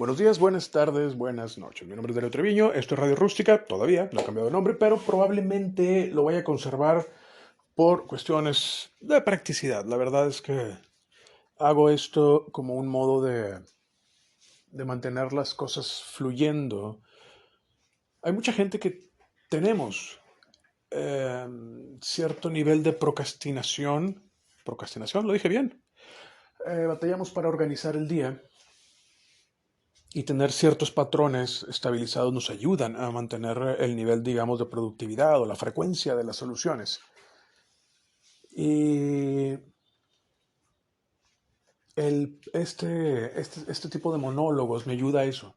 Buenos días, buenas tardes, buenas noches. Mi nombre es Darío Treviño, esto es Radio Rústica, todavía no he cambiado de nombre, pero probablemente lo vaya a conservar por cuestiones de practicidad. La verdad es que hago esto como un modo de mantener las cosas fluyendo. Hay mucha gente que tenemos eh, cierto nivel de procrastinación, lo dije bien. Batallamos para organizar el día y tener ciertos patrones estabilizados nos ayudan a mantener el nivel, digamos, de productividad o la frecuencia de las soluciones. Y este tipo de monólogos me ayuda a eso,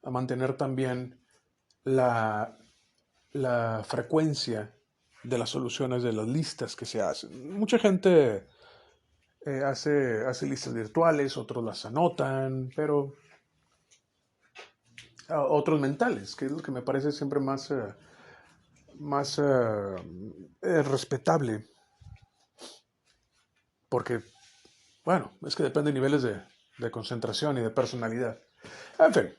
a mantener también la, la frecuencia de las soluciones de las listas que se hacen. Mucha gente hace listas virtuales, otros las anotan, pero otros mentales, que es lo que me parece siempre más respetable, porque, bueno, es que depende de niveles de concentración y de personalidad. En fin,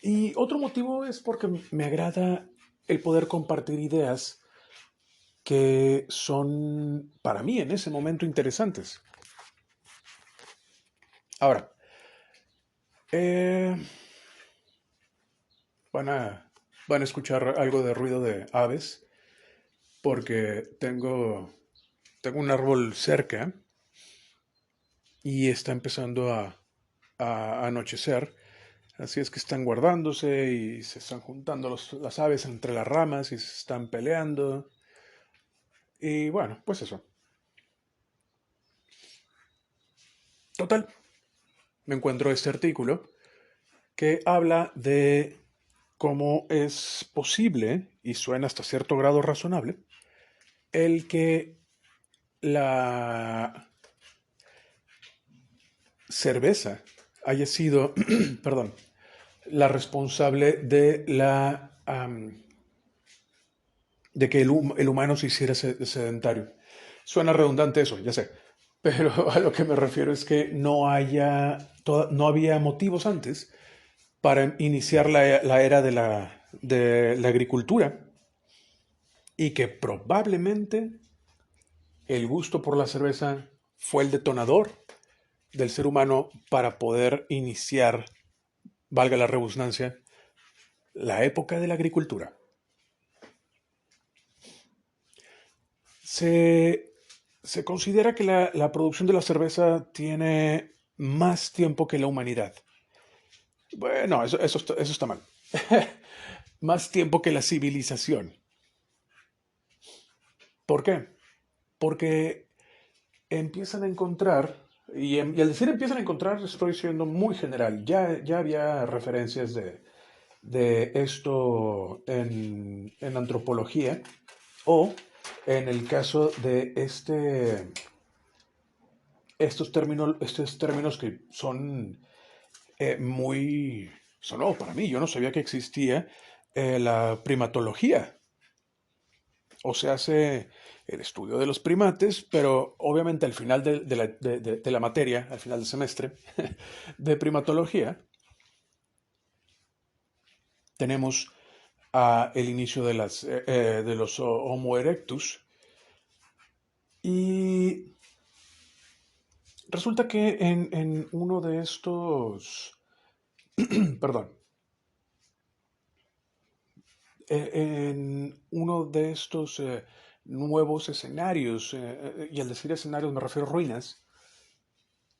y otro motivo es porque me agrada el poder compartir ideas que son para mí en ese momento interesantes. Ahora, eh, van a, van a escuchar algo de ruido de aves porque tengo un árbol cerca y está empezando a anochecer. Así es que están guardándose y se están juntando las aves entre las ramas y se están peleando. Y bueno, pues eso. Total, me encuentro este artículo que habla de cómo es posible, y suena hasta cierto grado razonable, el que la cerveza haya sido, perdón, la responsable de que el humano se hiciera sedentario. Suena redundante eso, ya sé, pero a lo que me refiero es que no había motivos antes para iniciar la era de la agricultura y que probablemente el gusto por la cerveza fue el detonador del ser humano para poder iniciar, valga la redundancia, la época de la agricultura. Se, se considera que la producción de la cerveza tiene más tiempo que la humanidad. Bueno, eso está mal. Más tiempo que la civilización. ¿Por qué? Porque empiezan a encontrar, y al decir empiezan a encontrar, estoy siendo muy general. Ya había referencias de esto en antropología, o en el caso de estos términos que son son nuevos para mí. Yo no sabía que existía la primatología. O se hace el estudio de los primates, pero obviamente al final de la materia, al final del semestre de primatología, tenemos el inicio de los Homo erectus. Y resulta que en uno de estos, perdón, en uno de estos nuevos escenarios, y al decir escenarios me refiero a ruinas,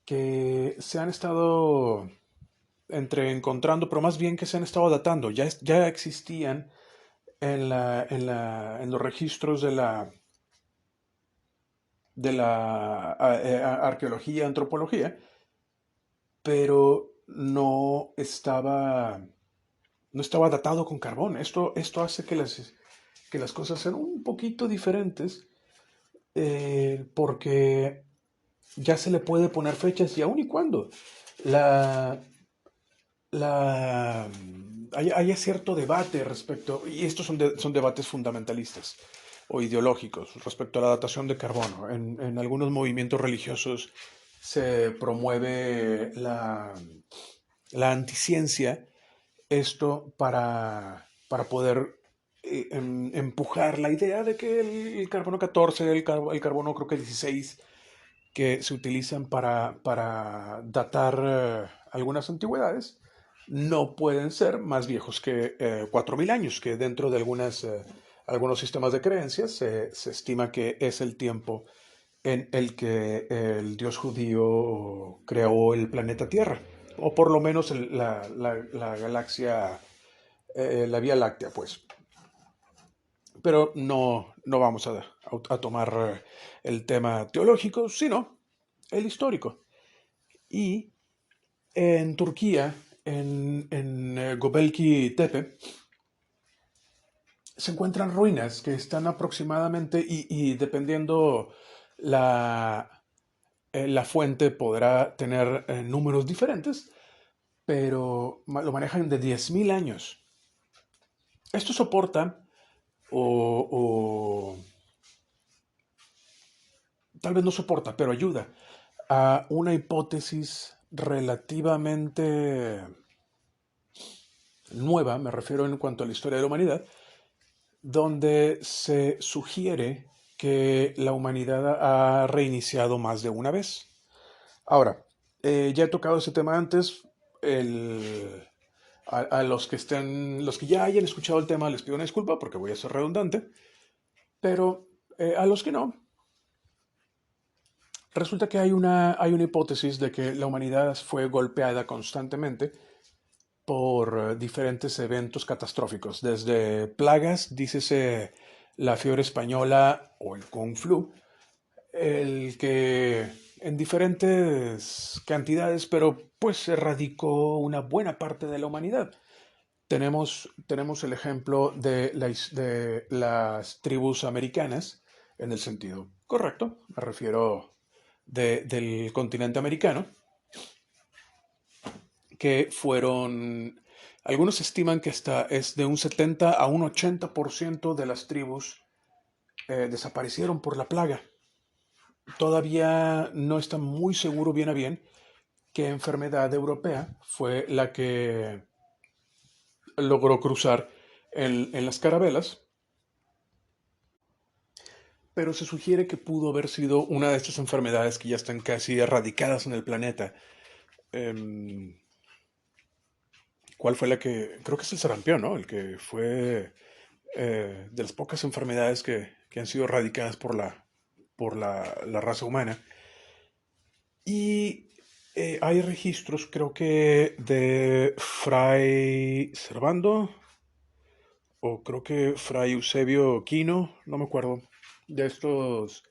que se han estado entre encontrando, pero más bien que se han estado datando. Ya existían en los registros de la arqueología, antropología, pero no estaba datado con carbón. Esto hace que las cosas sean un poquito diferentes, porque ya se le puede poner fechas y aun y cuando la, haya cierto debate respecto, y estos son debates fundamentalistas o ideológicos respecto a la datación de carbono. En algunos movimientos religiosos se promueve la anticiencia, esto para poder empujar la idea de que el carbono 14, el carbono creo que 16, que se utilizan para datar algunas antigüedades, no pueden ser más viejos que 4.000 años, que dentro de algunos sistemas de creencias se estima que es el tiempo en el que el dios judío creó el planeta Tierra, o por lo menos la galaxia, la Vía Láctea, pues. Pero no vamos a tomar el tema teológico, sino el histórico. Y en Turquía, en Göbekli Tepe, se encuentran ruinas que están aproximadamente, y dependiendo la, la fuente, podrá tener números diferentes, pero lo manejan de 10.000 años. Esto soporta o tal vez no soporta, pero ayuda a una hipótesis relativamente nueva, me refiero en cuanto a la historia de la humanidad, donde se sugiere que la humanidad ha reiniciado más de una vez. Ahora, ya he tocado ese tema antes. A los que ya hayan escuchado el tema les pido una disculpa porque voy a ser redundante, pero a los que no, resulta que hay una hipótesis de que la humanidad fue golpeada constantemente por diferentes eventos catastróficos, desde plagas, dícese la fiebre española o el Kung Flu, el que en diferentes cantidades, pero pues erradicó una buena parte de la humanidad. Tenemos el ejemplo de las tribus americanas, en el sentido correcto, me refiero del continente americano, que fueron, algunos estiman que hasta es de un 70 a un 80% de las tribus desaparecieron por la plaga. Todavía no está muy seguro bien a bien qué enfermedad europea fue la que logró cruzar en las carabelas, pero se sugiere que pudo haber sido una de estas enfermedades que ya están casi erradicadas en el planeta. Eh, ¿Cuál fue la que? Creo que es el sarampión, ¿no? El que fue de las pocas enfermedades que han sido erradicadas por la raza humana. Y hay registros, creo que de Fray Servando, o creo que Fray Eusebio Quino, no me acuerdo, de estos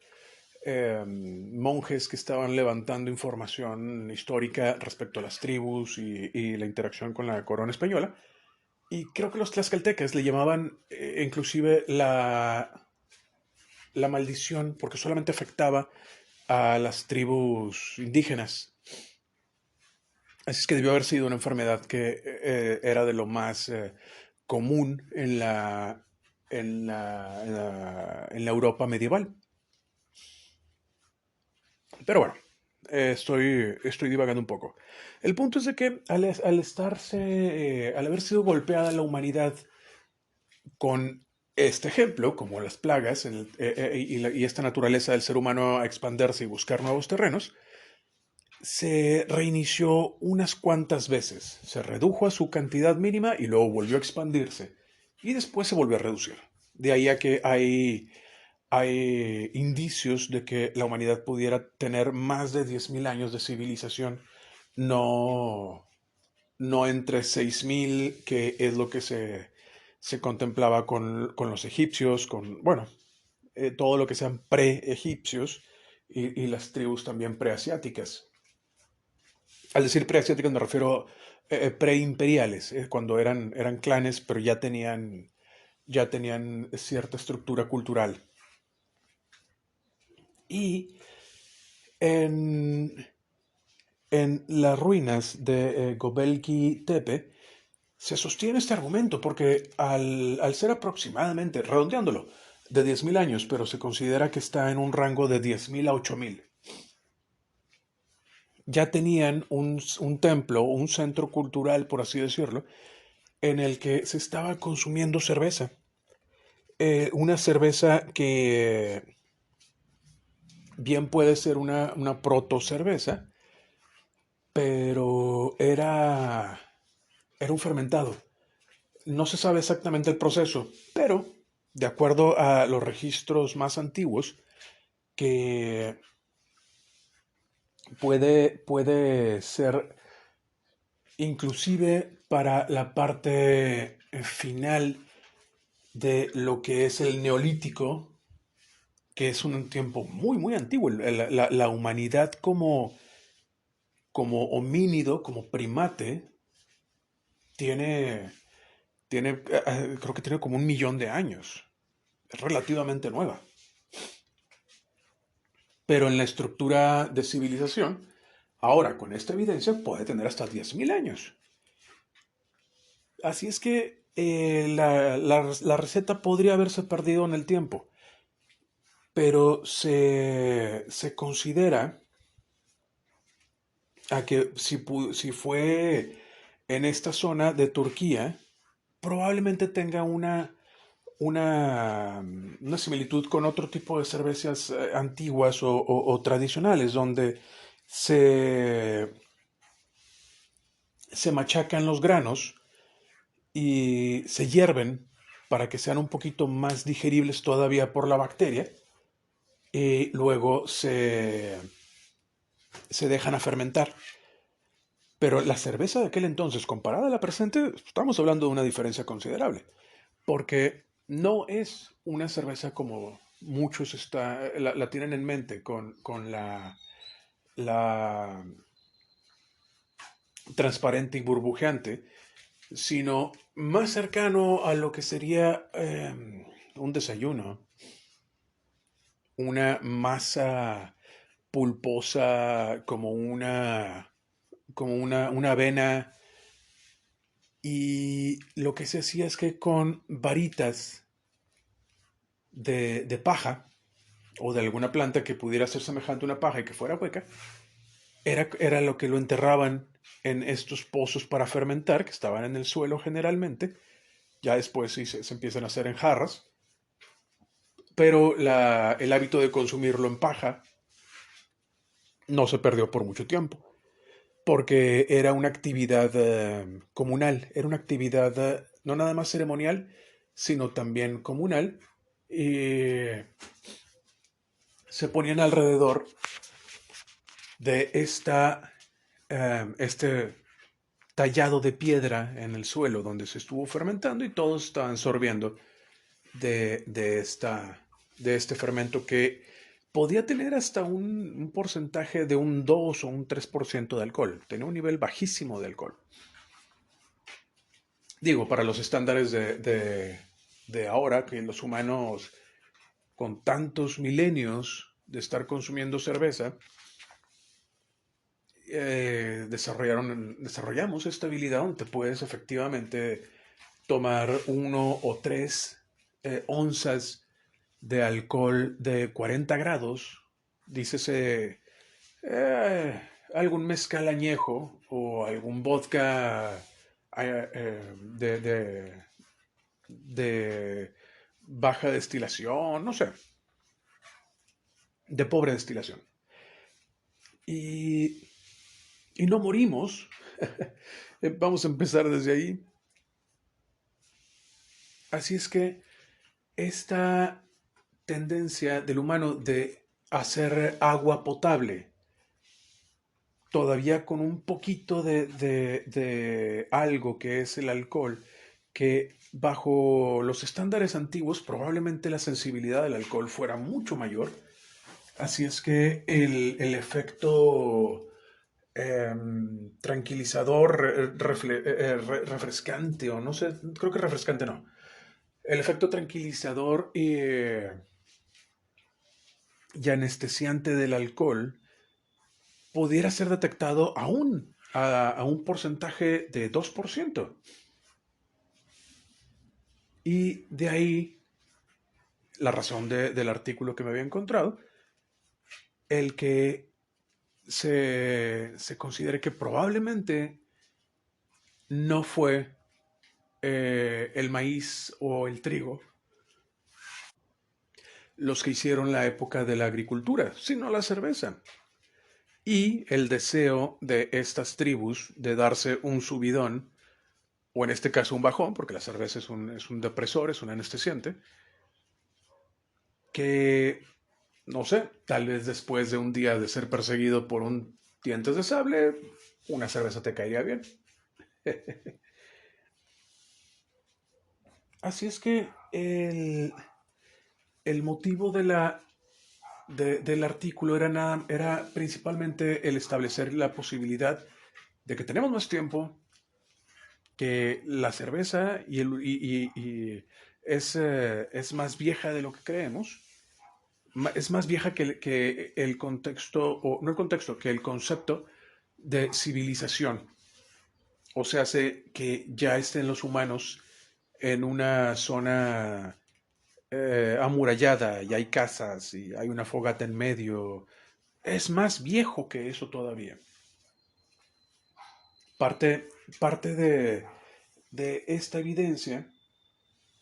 monjes que estaban levantando información histórica respecto a las tribus y la interacción con la corona española. Y creo que los tlaxcaltecas le llamaban inclusive la maldición porque solamente afectaba a las tribus indígenas. Así es que debió haber sido una enfermedad que era de lo más común en la Europa medieval. Pero bueno, estoy divagando un poco. El punto es de que al haber sido golpeada la humanidad con este ejemplo, como las plagas y esta naturaleza del ser humano a expandirse y buscar nuevos terrenos, se reinició unas cuantas veces, se redujo a su cantidad mínima y luego volvió a expandirse y después se volvió a reducir. De ahí a que hay indicios de que la humanidad pudiera tener más de 10.000 años de civilización, no, no entre 6.000, que es lo que se contemplaba con los egipcios, bueno, todo lo que sean pre-egipcios y las tribus también preasiáticas. Al decir preasiáticas me refiero preimperiales, cuando eran clanes, pero ya tenían cierta estructura cultural. Y en, en las ruinas de Göbekli Tepe se sostiene este argumento porque al ser aproximadamente, redondeándolo, de 10.000 años, pero se considera que está en un rango de 10.000 a 8.000. ya tenían un templo, un centro cultural, por así decirlo, en el que se estaba consumiendo cerveza. Una cerveza que bien puede ser una proto cerveza, pero era un fermentado. No se sabe exactamente el proceso, pero de acuerdo a los registros más antiguos, que puede ser inclusive para la parte final de lo que es el neolítico, que es un tiempo muy, muy antiguo. La humanidad como homínido, como primate, tiene, creo que tiene como 1 millón de años. Es relativamente nueva. Pero en la estructura de civilización, ahora con esta evidencia puede tener hasta 10.000 años. Así es que la receta podría haberse perdido en el tiempo, pero se considera a que si fue en esta zona de Turquía, probablemente tenga una similitud con otro tipo de cervezas antiguas o tradicionales, donde se, se machacan los granos y se hierven para que sean un poquito más digeribles todavía por la bacteria, y luego se dejan a fermentar. Pero la cerveza de aquel entonces, comparada a la presente, estamos hablando de una diferencia considerable, porque no es una cerveza como muchos la tienen en mente con la transparente y burbujeante, sino más cercano a lo que sería un desayuno, una masa pulposa como una avena, y lo que se hacía es que con varitas de paja o de alguna planta que pudiera ser semejante a una paja y que fuera hueca, era lo que lo enterraban en estos pozos para fermentar, que estaban en el suelo generalmente. Ya después sí se empiezan a hacer en jarras, pero el hábito de consumirlo en paja no se perdió por mucho tiempo, porque era una actividad comunal, era una actividad no nada más ceremonial, sino también comunal, y se ponían alrededor de este tallado de piedra en el suelo donde se estuvo fermentando, y todos estaban sorbiendo de este fermento que podía tener hasta un porcentaje de un 2 o un 3% de alcohol. Tenía un nivel bajísimo de alcohol. Digo, para los estándares de ahora, que los humanos con tantos milenios de estar consumiendo cerveza, desarrollamos esta habilidad donde puedes efectivamente tomar 1 o 3 onzas de alcohol de 40 grados, dícese algún mezcal añejo o algún vodka de baja destilación, no sé, de pobre destilación. Y, y no morimos. Vamos a empezar desde ahí. Así es que esta tendencia del humano de hacer agua potable, todavía con un poquito de algo que es el alcohol, que bajo los estándares antiguos probablemente la sensibilidad del alcohol fuera mucho mayor. Así es que el efecto tranquilizador, refrescante, o no sé, creo que refrescante no. El efecto tranquilizador y anestesiante del alcohol pudiera ser detectado aún a un porcentaje de 2%. Y de ahí la razón del artículo que me había encontrado, el que se considere que probablemente no fue el maíz o el trigo los que hicieron la época de la agricultura, sino la cerveza. Y el deseo de estas tribus de darse un subidón, o en este caso un bajón, porque la cerveza es un depresor, es un anestesiante, que, no sé, tal vez después de un día de ser perseguido por un dientes de sable, una cerveza te caería bien. Así es que el motivo del artículo era principalmente el establecer la posibilidad de que tenemos más tiempo, que la cerveza y es más vieja de lo que creemos, es más vieja que el contexto, o no el contexto, que el concepto de civilización. O sea, hace que ya estén los humanos en una zona amurallada y hay casas y hay una fogata en medio. Es más viejo que eso todavía. Parte, parte de esta evidencia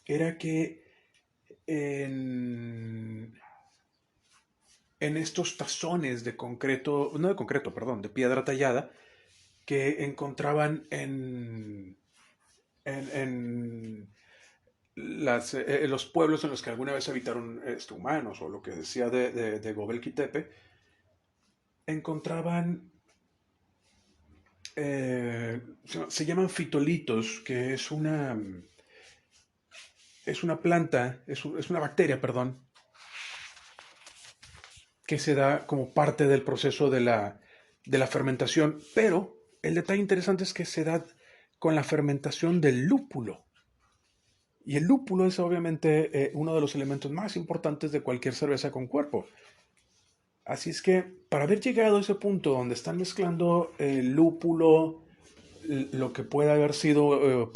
era que en, en estos tazones de concreto, no de concreto, perdón, de piedra tallada, que encontraban en los pueblos en los que alguna vez habitaron humanos, o lo que decía de Gobekli Tepe, encontraban, se llaman fitolitos, que es una planta, es una bacteria, perdón, que se da como parte del proceso de la fermentación, pero el detalle interesante es que se da con la fermentación del lúpulo. Y el lúpulo es obviamente uno de los elementos más importantes de cualquier cerveza con cuerpo. Así es que para haber llegado a ese punto donde están mezclando el lúpulo, lo que puede haber sido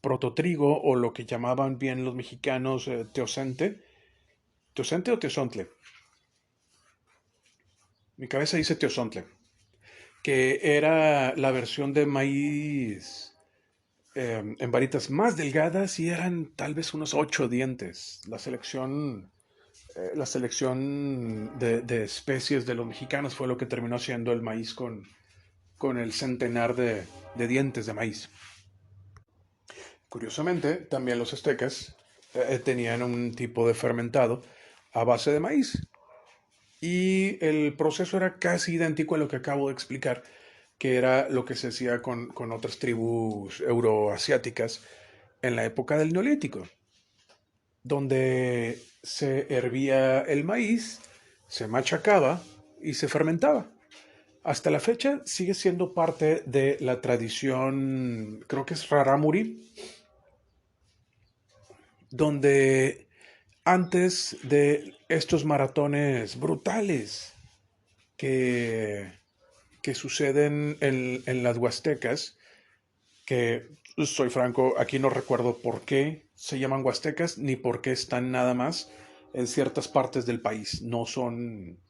prototrigo o lo que llamaban bien los mexicanos teosente, teosente o teosontle. Mi cabeza dice teosontle, que era la versión de maíz en varitas más delgadas y eran tal vez unos 8 dientes. La selección de especies de los mexicanos fue lo que terminó siendo el maíz con el centenar dientes de maíz. Curiosamente, también los aztecas tenían un tipo de fermentado a base de maíz. Y el proceso era casi idéntico a lo que acabo de explicar, que era lo que se hacía con otras tribus euroasiáticas en la época del Neolítico, donde se hervía el maíz, se machacaba y se fermentaba. Hasta la fecha sigue siendo parte de la tradición, creo que es Raramuri, donde antes de estos maratones brutales que, que suceden en las Huastecas, que soy franco, aquí no recuerdo por qué se llaman Huastecas ni por qué están nada más en ciertas partes del país. No son,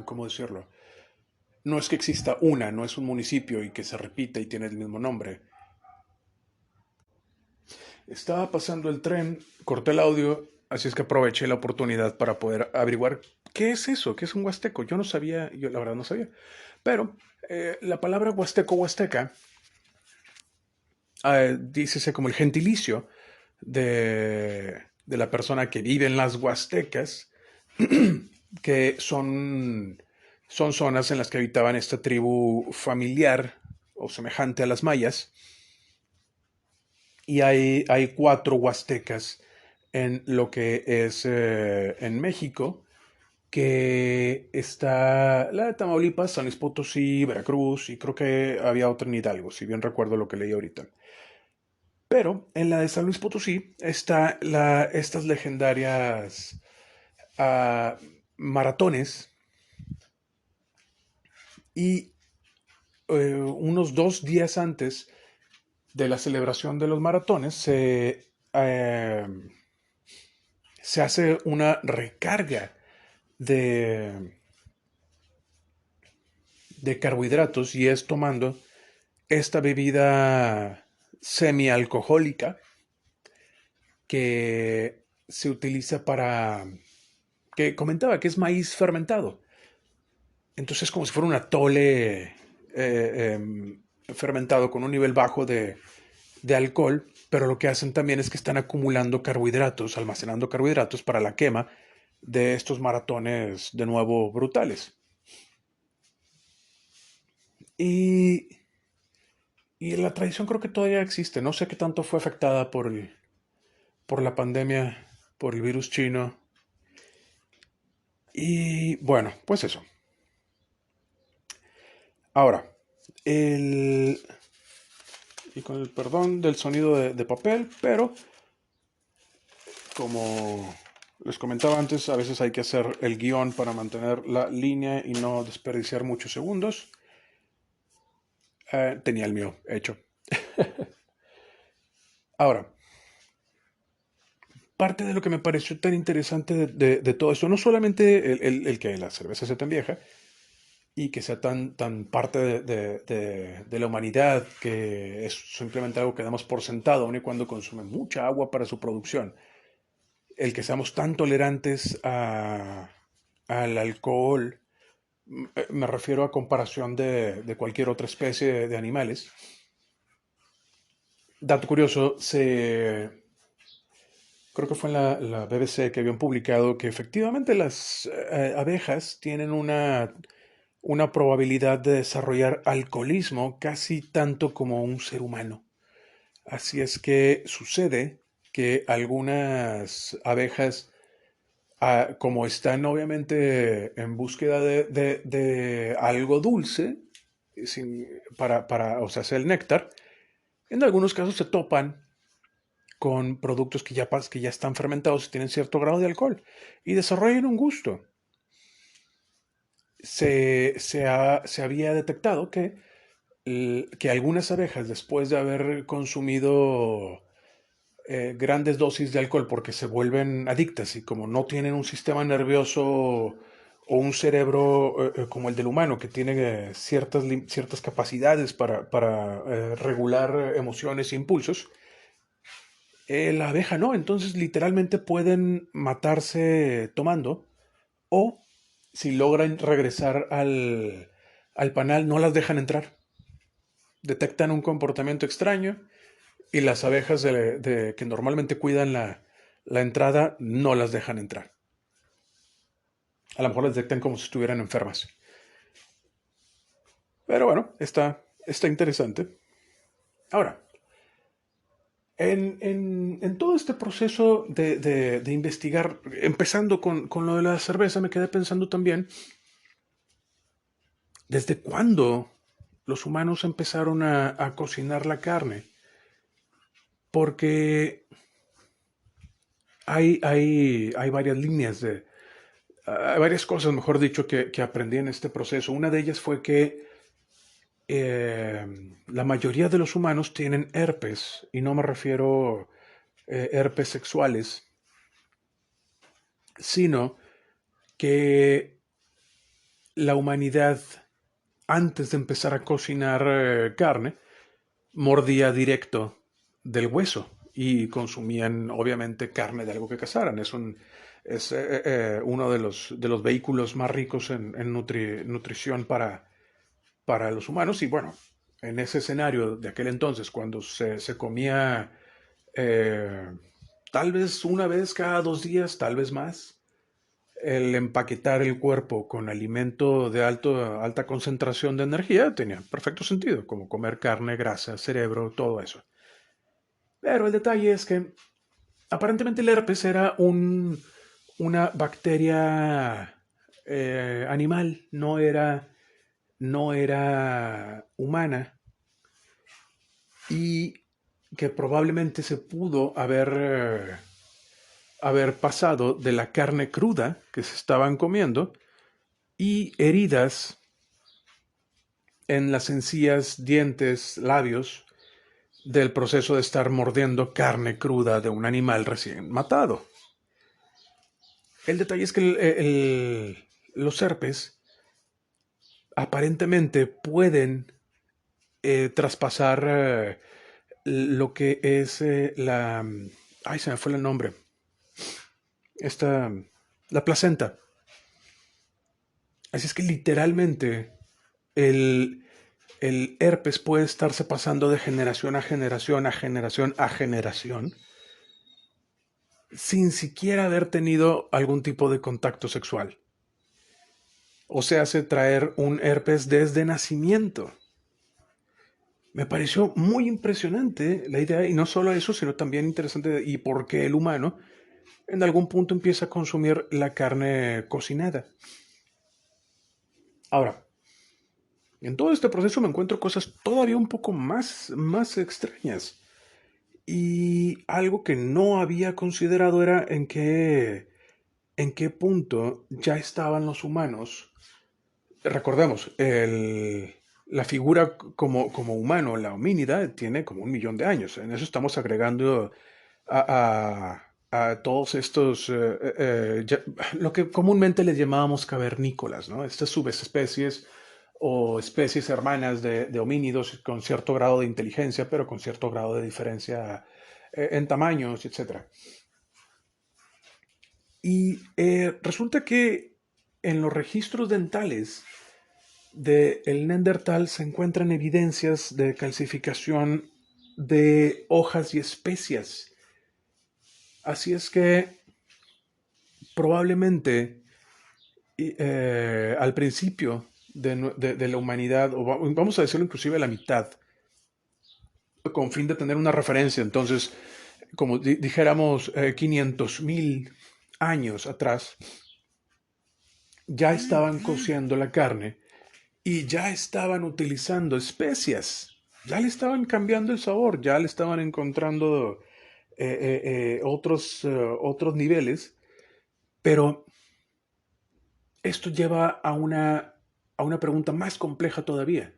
¿cómo decirlo? No es que exista una, no es un municipio y que se repite y tiene el mismo nombre. Estaba pasando el tren, corté el audio, así es que aproveché la oportunidad para poder averiguar qué es eso, qué es un huasteco. Yo no sabía, yo la verdad no sabía. Pero la palabra huasteco huasteca dícese como el gentilicio de la persona que vive en las huastecas, que son zonas en las que habitaban esta tribu familiar o semejante a las mayas. Y hay 4 huastecas en lo que es en México, que está la de Tamaulipas, San Luis Potosí, Veracruz, y creo que había otra en Hidalgo, si bien recuerdo lo que leí ahorita. Pero en la de San Luis Potosí está estas legendarias ah, maratones y unos 2 días antes de la celebración de los maratones se hace una recarga de, de carbohidratos y es tomando esta bebida semialcohólica que se utiliza para, que comentaba que es maíz fermentado. Entonces es como si fuera un atole fermentado con un nivel bajo de alcohol, pero lo que hacen también es que están acumulando carbohidratos, almacenando carbohidratos para la quema de estos maratones de nuevo brutales. Y, y la tradición creo que todavía existe. No sé qué tanto fue afectada por la pandemia, por el virus chino. Y bueno, pues eso. Ahora, el, y con el perdón del sonido de papel, pero como les comentaba antes, a veces hay que hacer el guión para mantener la línea y no desperdiciar muchos segundos. Tenía el mío hecho. Ahora, parte de lo que me pareció tan interesante de todo esto, no solamente el que la cerveza sea tan vieja y que sea tan parte de la humanidad, que es simplemente algo que damos por sentado, aun y cuando consume mucha agua para su producción, el que seamos tan tolerantes al alcohol, me refiero a comparación de cualquier otra especie de animales. Dato curioso, creo que fue en la BBC que habían publicado que efectivamente las abejas tienen una probabilidad de desarrollar alcoholismo casi tanto como un ser humano. Así es que sucede que algunas abejas, como están obviamente en búsqueda de algo dulce, o sea, hacer el néctar, en algunos casos se topan con productos que ya están fermentados y tienen cierto grado de alcohol y desarrollan un gusto. Se había detectado que algunas abejas, después de haber consumido grandes dosis de alcohol porque se vuelven adictas y como no tienen un sistema nervioso o un cerebro como el del humano que tiene ciertas capacidades para regular emociones e impulsos, la abeja no, entonces literalmente pueden matarse tomando o si logran regresar al panal no las dejan entrar. Detectan un comportamiento extraño y las abejas que normalmente cuidan la entrada no las dejan entrar. A lo mejor las detectan como si estuvieran enfermas. Pero bueno, está interesante. Ahora, en todo este proceso de investigar, empezando con lo de la cerveza, me quedé pensando también, ¿desde cuándo los humanos empezaron a cocinar la carne? Porque hay varias líneas hay varias cosas, mejor dicho, que aprendí en este proceso. Una de ellas fue que eh, la mayoría de los humanos tienen herpes, y no me refiero herpes sexuales, sino que la humanidad, antes de empezar a cocinar carne, mordía directo del hueso y consumían obviamente carne de algo que cazaran. Es uno de los vehículos más ricos en nutrición para los humanos y bueno, en ese escenario de aquel entonces, cuando se comía eh, tal vez una vez cada 2 días, tal vez más, el empaquetar el cuerpo con alimento de alta concentración de energía tenía perfecto sentido, como comer carne, grasa, cerebro, todo eso. Pero el detalle es que aparentemente el herpes era una bacteria animal, no era humana y que probablemente se pudo haber pasado de la carne cruda que se estaban comiendo y heridas en las encías, dientes, labios del proceso de estar mordiendo carne cruda de un animal recién matado. El detalle es que los herpes aparentemente pueden traspasar lo que es la... Ay, se me fue el nombre. Esta... La placenta. Así es que literalmente el, el herpes puede estarse pasando de generación a generación a generación a generación sin siquiera haber tenido algún tipo de contacto sexual. O se hace traer un herpes desde nacimiento. Me pareció muy impresionante la idea, y no solo eso, sino también interesante y por qué el humano en algún punto empieza a consumir la carne cocinada. Ahora, en todo este proceso me encuentro cosas todavía un poco más extrañas. Y algo que no había considerado era en qué punto ya estaban los humanos. Recordemos, la figura como humano, la homínida, tiene como 1 millón de años. En eso estamos agregando a todos estos, lo que comúnmente les llamábamos cavernícolas, ¿no? Estas subespecies o especies hermanas de homínidos con cierto grado de inteligencia, pero con cierto grado de diferencia en tamaños, etcétera. Y resulta que en los registros dentales del Neandertal se encuentran evidencias de calcificación de hojas y especias. Así es que probablemente al principio de la humanidad, o vamos a decirlo inclusive a la mitad, con fin de tener una referencia, entonces, como dijéramos 500.000 años atrás, ya estaban cociendo la carne y ya estaban utilizando especias, ya le estaban cambiando el sabor, ya le estaban encontrando otros niveles, pero esto lleva a una pregunta más compleja todavía.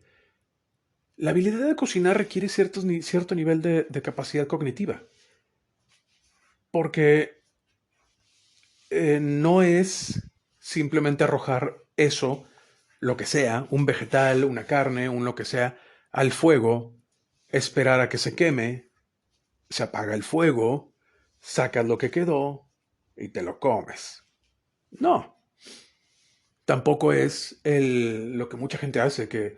La habilidad de cocinar requiere cierto nivel de capacidad cognitiva, porque no es simplemente arrojar eso, lo que sea, un vegetal, una carne, un lo que sea, al fuego, esperar a que se queme, se apaga el fuego, sacas lo que quedó y te lo comes. No, tampoco es lo que mucha gente hace, que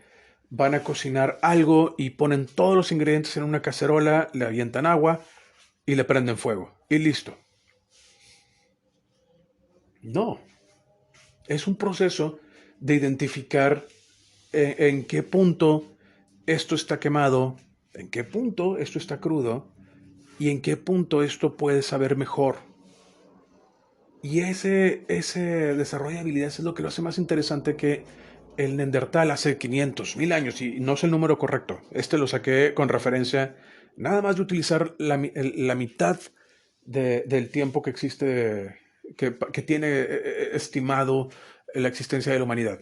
van a cocinar algo y ponen todos los ingredientes en una cacerola, le avientan agua y le prenden fuego. Y listo. No, es un proceso de identificar en qué punto esto está quemado, en qué punto esto está crudo y en qué punto esto puede saber mejor. Y ese desarrollo de habilidades es lo que lo hace más interesante que el Neandertal hace 500.000 años, y no es el número correcto. Este lo saqué con referencia nada más de utilizar la mitad del tiempo que existe, que tiene estimado la existencia de la humanidad.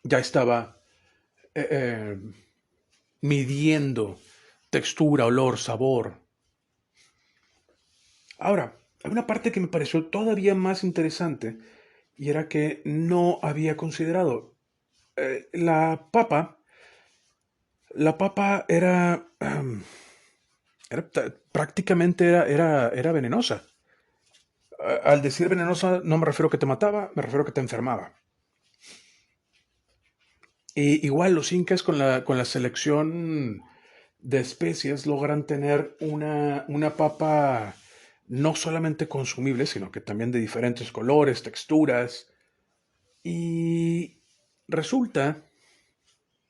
Ya estaba eh, eh, midiendo textura, olor, sabor. Ahora, hay una parte que me pareció todavía más interesante y era que no había considerado. La papa prácticamente era venenosa. Al decir venenosa no me refiero a que te mataba, me refiero a que te enfermaba. Y igual los incas con la selección de especies logran tener una papa no solamente consumible, sino que también de diferentes colores, texturas. Y resulta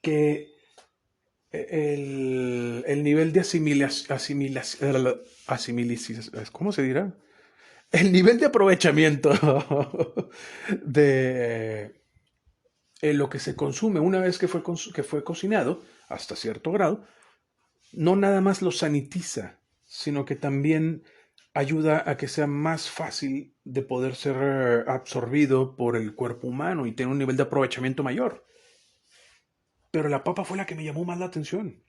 que el nivel de ¿cómo se dirá? El nivel de aprovechamiento de lo que se consume una vez que fue cocinado, hasta cierto grado, no nada más lo sanitiza, sino que también ayuda a que sea más fácil de poder ser absorbido por el cuerpo humano y tener un nivel de aprovechamiento mayor. Pero la papa fue la que me llamó más la atención,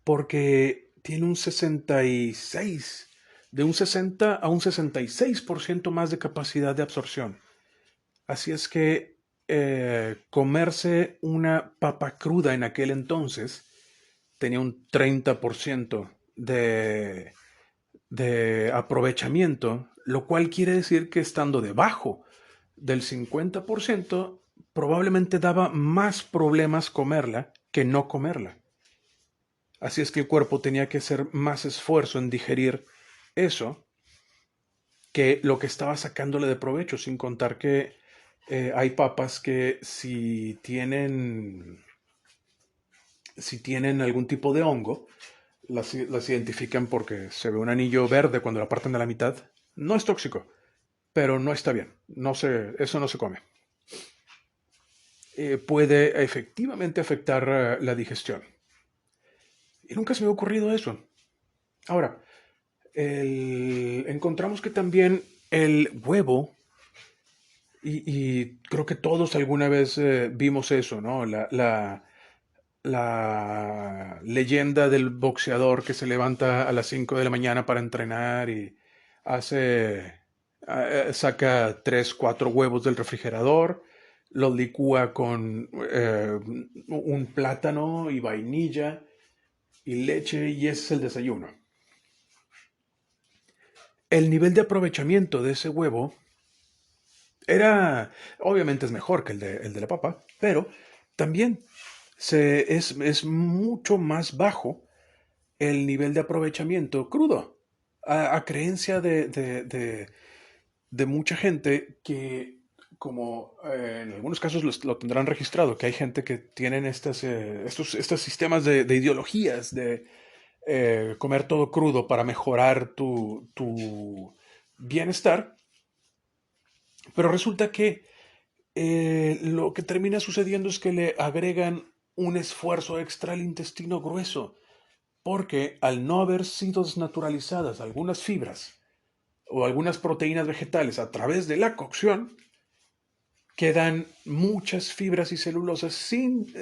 porque tiene un 66% de un 60 a un 66% más de capacidad de absorción. Así es que comerse una papa cruda en aquel entonces tenía un 30% de aprovechamiento, lo cual quiere decir que estando debajo del 50%, probablemente daba más problemas comerla que no comerla. Así es que el cuerpo tenía que hacer más esfuerzo en digerir eso que lo que estaba sacándole de provecho, sin contar que hay papas que si tienen algún tipo de hongo, las identifican porque se ve un anillo verde cuando la parten de la mitad. No es tóxico, pero no está bien. Eso no se come. Puede efectivamente afectar la digestión. Y nunca se me ha ocurrido eso. Ahora, encontramos que también el huevo, y creo que todos alguna vez vimos eso, ¿no? La leyenda del boxeador que se levanta a las 5 de la mañana para entrenar y saca 3 4 huevos del refrigerador, los licúa con un plátano y vainilla y leche y ese es el desayuno. El nivel de aprovechamiento de ese huevo obviamente es mejor que el de la papa, pero también es mucho más bajo el nivel de aprovechamiento crudo, a creencia de mucha gente que, como en algunos casos lo tendrán registrado, que hay gente que tienen estos sistemas de ideologías de comer todo crudo para mejorar tu bienestar, pero resulta que lo que termina sucediendo es que le agregan un esfuerzo extra al intestino grueso, porque al no haber sido desnaturalizadas algunas fibras o algunas proteínas vegetales a través de la cocción, quedan muchas fibras y celulosas sin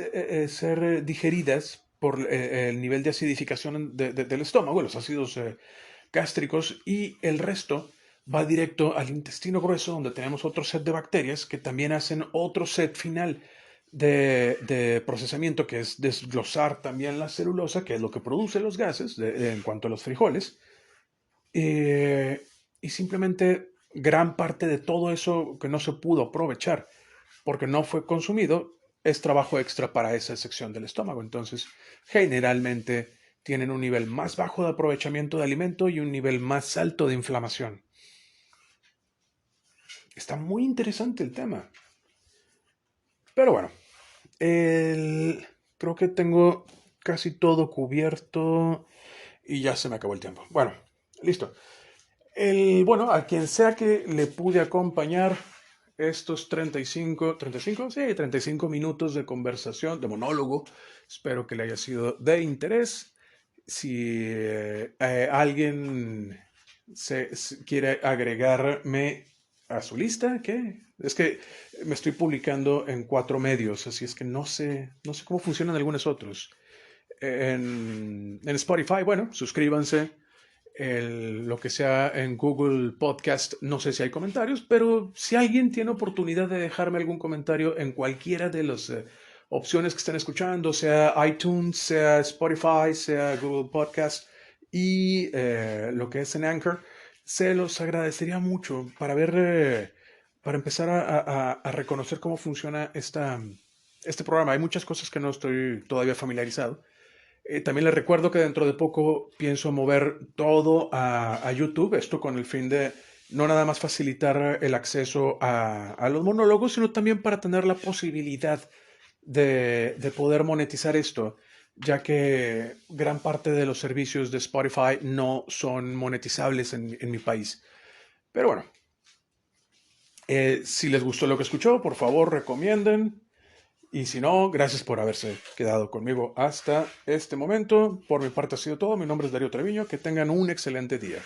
ser digeridas por el nivel de acidificación del estómago, los ácidos gástricos, y el resto va directo al intestino grueso, donde tenemos otro set de bacterias que también hacen otro set final de procesamiento, que es desglosar también la celulosa, que es lo que produce los gases en cuanto a los frijoles. Y simplemente gran parte de todo eso que no se pudo aprovechar porque no fue consumido es trabajo extra para esa sección del estómago. Entonces, generalmente tienen un nivel más bajo de aprovechamiento de alimento y un nivel más alto de inflamación. Está muy interesante el tema. Pero bueno, creo que tengo casi todo cubierto y ya se me acabó el tiempo. Bueno, listo. Bueno, a quien sea que le pude acompañar estos 35, sí, 35 minutos de conversación, de monólogo, espero que le haya sido de interés. Si alguien quiere agregarme a su lista, ¿qué? Es que me estoy publicando en 4 medios, así es que no sé cómo funcionan algunos otros. En Spotify, bueno, suscríbanse. Lo que sea en Google Podcast, no sé si hay comentarios, pero si alguien tiene oportunidad de dejarme algún comentario en cualquiera de las opciones que estén escuchando, sea iTunes, sea Spotify, sea Google Podcast y lo que es en Anchor, se los agradecería mucho para empezar a reconocer cómo funciona este programa. Hay muchas cosas que no estoy todavía familiarizado. También les recuerdo que dentro de poco pienso mover todo a YouTube, esto con el fin de no nada más facilitar el acceso a los monólogos, sino también para tener la posibilidad de poder monetizar esto, ya que gran parte de los servicios de Spotify no son monetizables en mi país. Pero bueno, si les gustó lo que escuchó, por favor recomienden. Y si no, gracias por haberse quedado conmigo hasta este momento. Por mi parte ha sido todo. Mi nombre es Darío Treviño. Que tengan un excelente día.